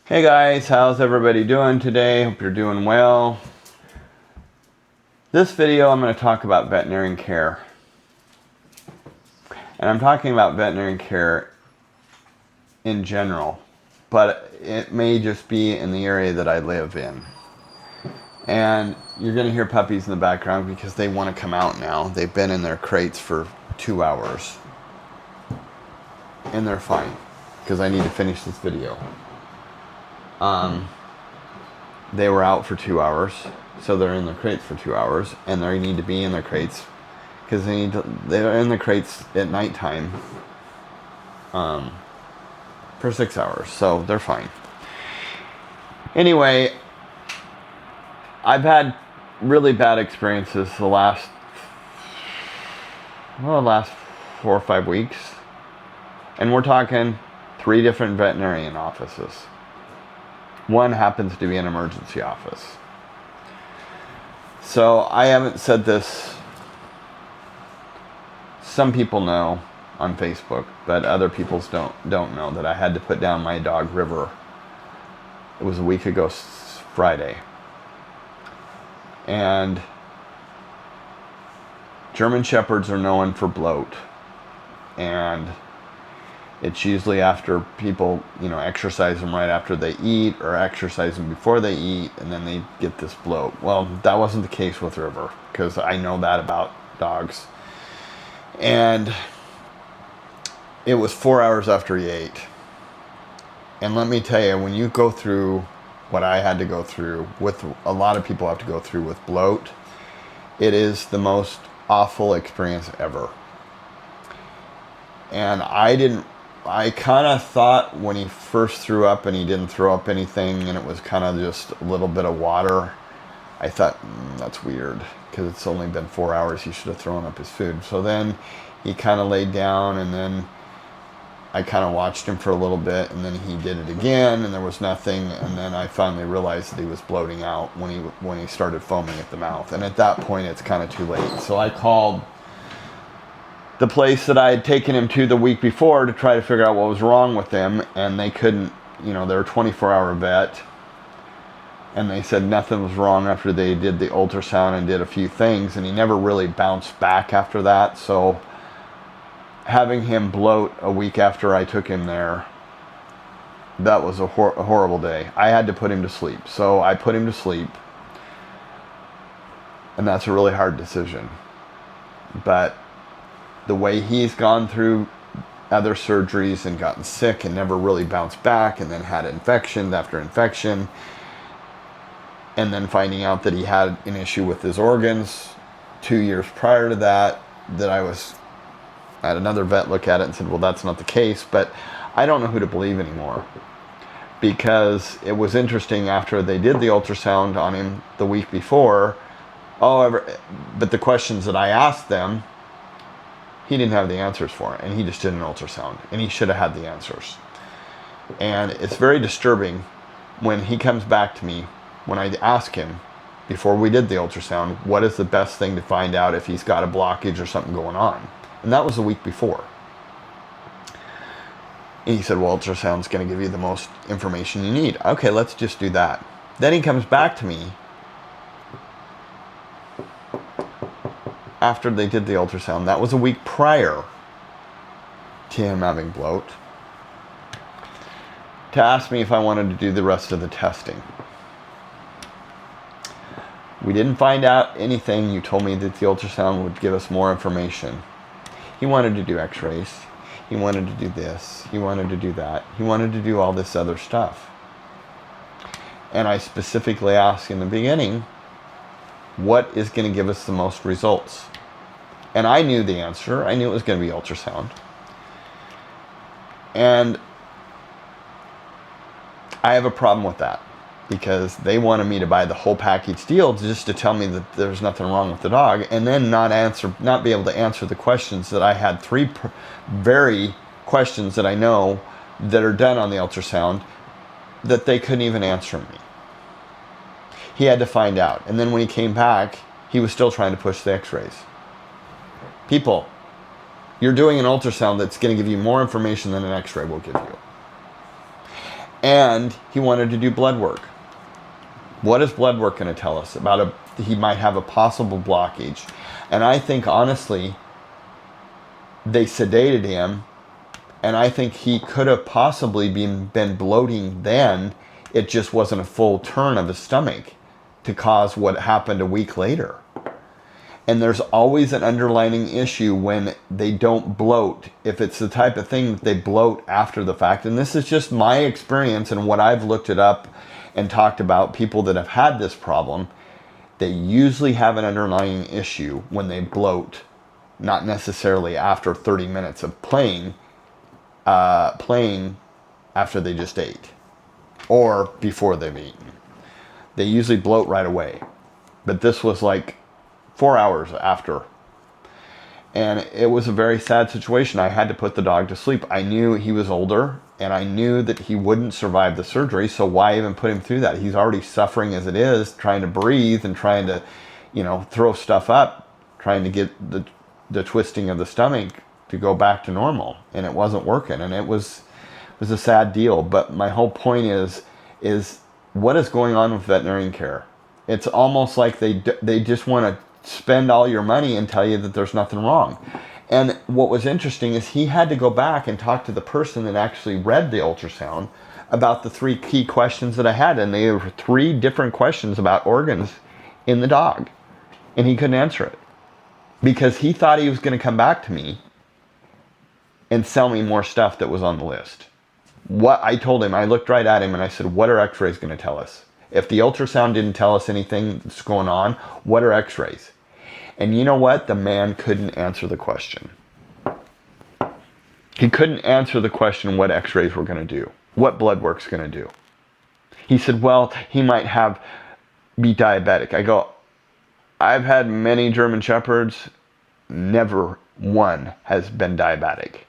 Hey guys, how's everybody doing today? Hope you're doing well. This video I'm going to talk about veterinarian care. And I'm talking about veterinarian care in general, but it may just be in the area that I live in. And you're going to hear puppies in the background because they want to come out now. They've been in their crates for 2 hours. And they're fine because I need to finish this video. They were out for 2 hours, so they're in their crates for 2 hours, and they need to be in their crates because they're in the crates at nighttime for 6 hours, so they're fine. Anyway, I've had really bad experiences the last 4 or 5 weeks, and we're talking 3 different veterinarian offices. One happens to be an emergency office. So I haven't said this. Some people know on Facebook, but other people don't know that I had to put down my dog River. It was a week ago Friday. And German Shepherds are known for bloat. And it's usually after people, exercise them right after they eat or exercise them before they eat, and then they get this bloat. Well, that wasn't the case with River because I know that about dogs. And it was 4 hours after he ate. And let me tell you, when you go through what I had to go through, with a lot of people have to go through with bloat, it is the most awful experience ever. And I kind of thought when he first threw up and he didn't throw up anything and it was kind of just a little bit of water, I thought, that's weird because it's only been 4 hours. He should have thrown up his food. So then he kind of laid down, and then I kind of watched him for a little bit, and then he did it again and there was nothing. And then I finally realized that he was bloating out when he started foaming at the mouth. And at that point, it's kind of too late. So I called the place that I had taken him to the week before to try to figure out what was wrong with him, and they couldn't, they're a 24-hour vet, and they said nothing was wrong after they did the ultrasound and did a few things, and he never really bounced back after that. So having him bloat a week after I took him there, that was a horrible day. I had to put him to sleep. So I put him to sleep, and that's a really hard decision. But the way he's gone through other surgeries and gotten sick and never really bounced back, and then had infection after infection, and then finding out that he had an issue with his organs 2 years prior to that, I had another vet look at it and said, well, that's not the case. But I don't know who to believe anymore, because it was interesting after they did the ultrasound on him the week before, but the questions that I asked them, he didn't have the answers for it, and he just did an ultrasound, and he should have had the answers. And it's very disturbing when he comes back to me, when I ask him before we did the ultrasound, what is the best thing to find out if he's got a blockage or something going on? And that was the week before. And he said, well, ultrasound's going to give you the most information you need. Okay, let's just do that. Then he comes back to me after they did the ultrasound. That was a week prior to him having bloat, to ask me if I wanted to do the rest of the testing. We didn't find out anything. You told me that the ultrasound would give us more information. He wanted to do x-rays. He wanted to do this. He wanted to do that. He wanted to do all this other stuff. And I specifically asked in the beginning, what is going to give us the most results? And I knew the answer. I knew it was going to be ultrasound. And I have a problem with that, because they wanted me to buy the whole package deal just to tell me that there's nothing wrong with the dog, and then not be able to answer the questions that I had 3 very questions that I know that are done on the ultrasound that they couldn't even answer me. He had to find out. And then when he came back, he was still trying to push the x-rays. People, you're doing an ultrasound that's going to give you more information than an x-ray will give you. And he wanted to do blood work. What is blood work going to tell us? He might have a possible blockage. And I think, honestly, they sedated him, and I think he could have possibly been bloating then. It just wasn't a full turn of his stomach to cause what happened a week later. And there's always an underlying issue when they don't bloat. If it's the type of thing that they bloat after the fact, and this is just my experience and what I've looked it up and talked about, people that have had this problem, they usually have an underlying issue when they bloat, not necessarily after 30 minutes of playing after they just ate or before they've eaten. They usually bloat right away. But this was like 4 hours after. And it was a very sad situation. I had to put the dog to sleep. I knew he was older, and I knew that he wouldn't survive the surgery, so why even put him through that? He's already suffering as it is, trying to breathe and trying to, throw stuff up, trying to get the twisting of the stomach to go back to normal, and it wasn't working, and it was a sad deal. But my whole point is what is going on with veterinarian care? It's almost like they just want to spend all your money and tell you that there's nothing wrong. And what was interesting is he had to go back and talk to the person that actually read the ultrasound about the 3 key questions that I had. And they were 3 different questions about organs in the dog. And he couldn't answer it because he thought he was going to come back to me and sell me more stuff that was on the list. What I told him, I looked right at him and I said, what are x-rays going to tell us? If the ultrasound didn't tell us anything that's going on, what are x-rays? And you know what? The man couldn't answer the question. He couldn't answer the question what x-rays were going to do, what blood work's going to do. He said, well, he might be diabetic. I go, I've had many German Shepherds. Never one has been diabetic.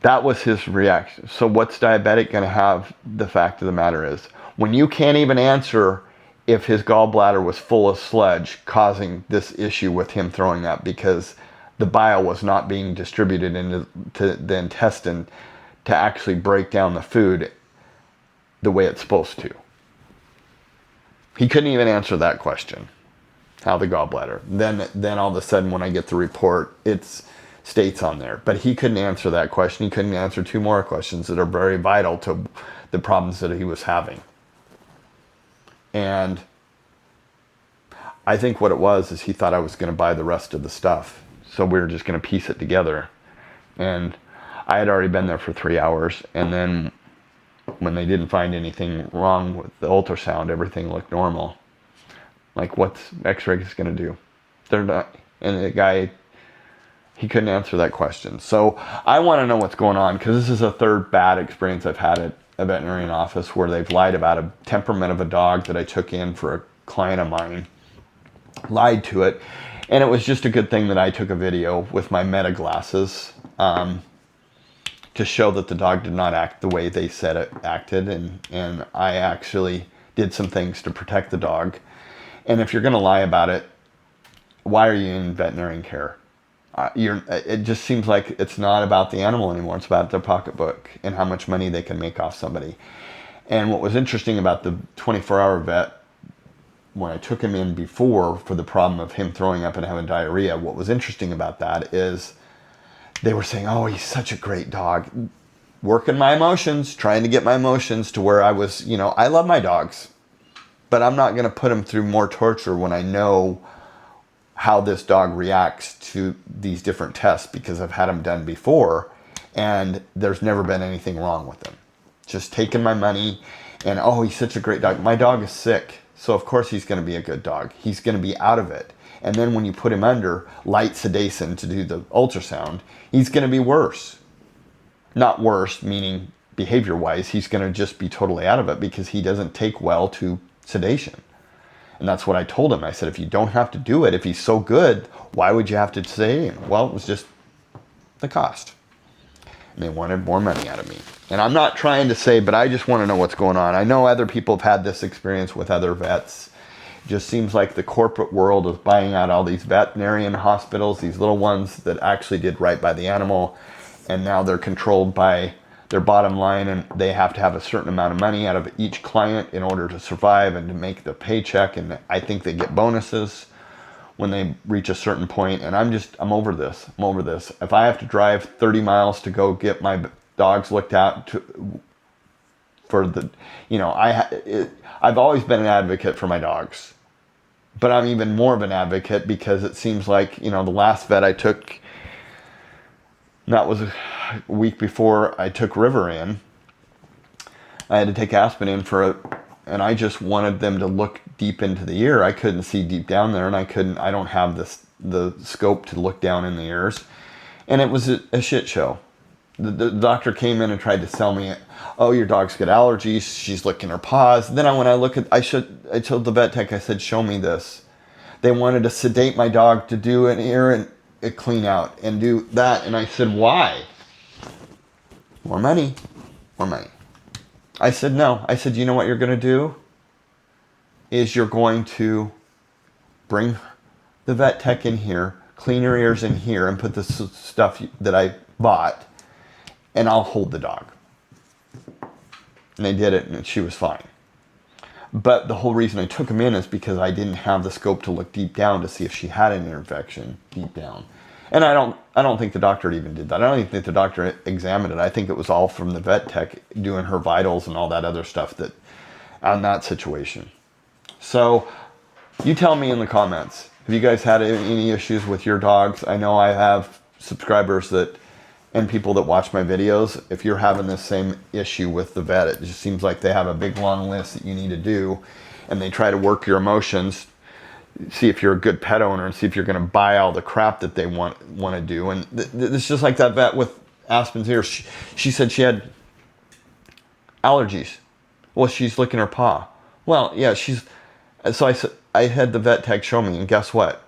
That was his reaction. So what's diabetic going to have? The fact of the matter is, when you can't even answer if his gallbladder was full of sludge causing this issue with him throwing up because the bile was not being distributed into the intestine to actually break down the food the way it's supposed to. He couldn't even answer that question. How the gallbladder. Then all of a sudden when I get the report, it's states on there. But he couldn't answer that question. He couldn't answer 2 more questions that are very vital to the problems that he was having. And I think what it was is he thought I was going to buy the rest of the stuff. So we were just going to piece it together. And I had already been there for 3 hours. And then when they didn't find anything wrong with the ultrasound, everything looked normal. Like, what's x-rays going to do? They're not. And the guy, he couldn't answer that question. So I want to know what's going on, because this is a 3rd bad experience I've had at a veterinarian office where they've lied about a temperament of a dog that I took in for a client of mine. Lied to it. And it was just a good thing that I took a video with my meta glasses to show that the dog did not act the way they said it acted. And I actually did some things to protect the dog. And if you're going to lie about it, why are you in veterinarian care? It just seems like it's not about the animal anymore. It's about their pocketbook and how much money they can make off somebody. And what was interesting about the 24-hour vet, when I took him in before for the problem of him throwing up and having diarrhea, what was interesting about that is they were saying, oh, he's such a great dog. Working my emotions, trying to get my emotions to where I was, I love my dogs, but I'm not going to put him through more torture when I know how this dog reacts to these different tests, because I've had them done before and there's never been anything wrong with them. Just taking my money and, oh, he's such a great dog. My dog is sick, so of course he's going to be a good dog. He's going to be out of it. And then when you put him under light sedation to do the ultrasound, he's going to be worse. Not worse, meaning behavior-wise, he's going to just be totally out of it because he doesn't take well to sedation. And that's what I told him. I said, if you don't have to do it, if he's so good, why would you have to sedate him? Well, it was just the cost. And they wanted more money out of me. And I'm not trying to say, but I just want to know what's going on. I know other people have had this experience with other vets. It just seems like the corporate world is buying out all these veterinarian hospitals, these little ones that actually did right by the animal. And now they're controlled by their bottom line, and they have to have a certain amount of money out of each client in order to survive and to make the paycheck. And I think they get bonuses when they reach a certain point. And I'm over this. I'm over this. If I have to drive 30 miles to go get my dogs looked at for the, I've always been an advocate for my dogs, but I'm even more of an advocate because it seems like, the last vet I took, that was a week before I took River in. I had to take Aspen in and I just wanted them to look deep into the ear. I couldn't see deep down there, and I don't have the scope to look down in the ears. And it was a shit show. The doctor came in and tried to sell me, oh, your dog's got allergies. She's licking her paws. Then I told the vet tech, I said, show me this. They wanted to sedate my dog to do an ear and a clean out and do that. And I said, why? More money. More money. I said, no. I said, you know what you're going to do? Is you're going to bring the vet tech in here, clean her ears in here, and put the stuff that I bought, and I'll hold the dog. And they did it, and she was fine. But the whole reason I took him in is because I didn't have the scope to look deep down to see if she had an ear infection deep down. And I don't think the doctor even did that. I don't even think the doctor examined it. I think it was all from the vet tech doing her vitals and all that other stuff on that situation. So you tell me in the comments, have you guys had any issues with your dogs? I know I have subscribers and people that watch my videos. If you're having the same issue with the vet, it just seems like they have a big long list that you need to do, and they try to work your emotions, see if you're a good pet owner, and see if you're going to buy all the crap that they want to do. And it's just like that vet with Aspen's ears. She said she had allergies. Well, she's licking her paw. Well, yeah, so I had the vet tech show me, and guess what?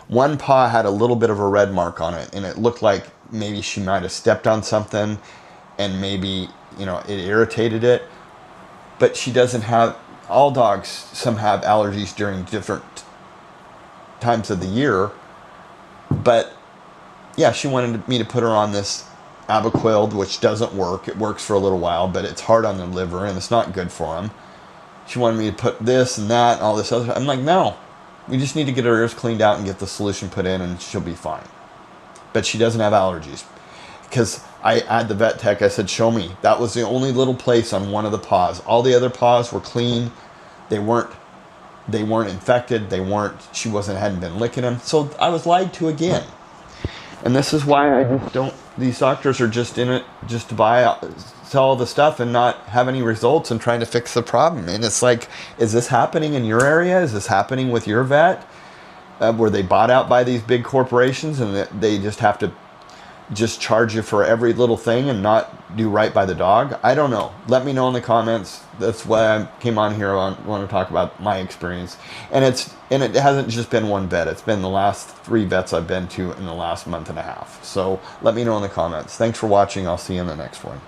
One paw had a little bit of a red mark on it, and it looked like maybe she might have stepped on something, and maybe, it irritated it. But she doesn't have, all dogs, some have allergies during different times of the year. But yeah, she wanted me to put her on this Abaquil, which doesn't work. It works for a little while, but it's hard on the liver, and it's not good for them. She wanted me to put this and that and all this other. I'm like, no. We just need to get her ears cleaned out and get the solution put in, and she'll be fine. But she doesn't have allergies. Because I had the vet tech, I said, show me. That was the only little place on one of the paws. All the other paws were clean. They weren't infected. She hadn't been licking them. So I was lied to again. And this is why I just don't, these doctors are just in it just to sell all the stuff and not have any results and trying to fix the problem. And it's like, is this happening in your area? Is this happening with your vet? Were they bought out by these big corporations and they just have to just charge you for every little thing and not do right by the dog? I don't know. Let me know in the comments. That's why I came on here. I want to talk about my experience. And it hasn't just been one vet. It's been the last 3 vets I've been to in the last month and a half. So let me know in the comments. Thanks for watching. I'll see you in the next one.